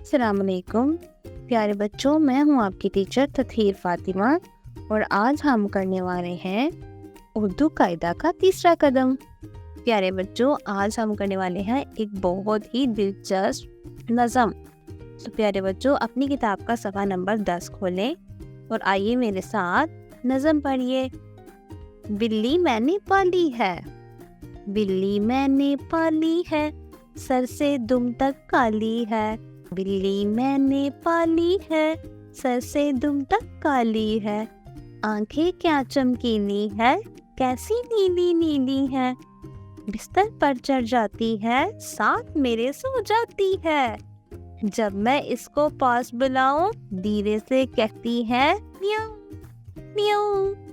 अस्सलामुअलैकुम प्यारे बच्चों, मैं हूँ आपकी टीचर तथहीर फातिमा और आज हम करने वाले हैं उर्दू कायदा का तीसरा कदम। प्यारे बच्चों, आज हम करने वाले हैं एक बहुत ही दिलचस्प नज़म। तो प्यारे बच्चों, अपनी किताब का सफ़ा नंबर 10 खोलें और आइए मेरे साथ नज़म पढ़िए। बिल्ली मैंने पाली है, बिल्ली मैंने पाली है, सर से दुम तक काली है। बिल्ली मैंने पाली है, सर से दुम तक काली है। आंखें क्या चमकीली है, कैसी नीली नीली है। बिस्तर पर चढ़ जाती है, साथ मेरे सो जाती है। जब मैं इसको पास बुलाऊं, धीरे से कहती है म्याऊं म्याऊं।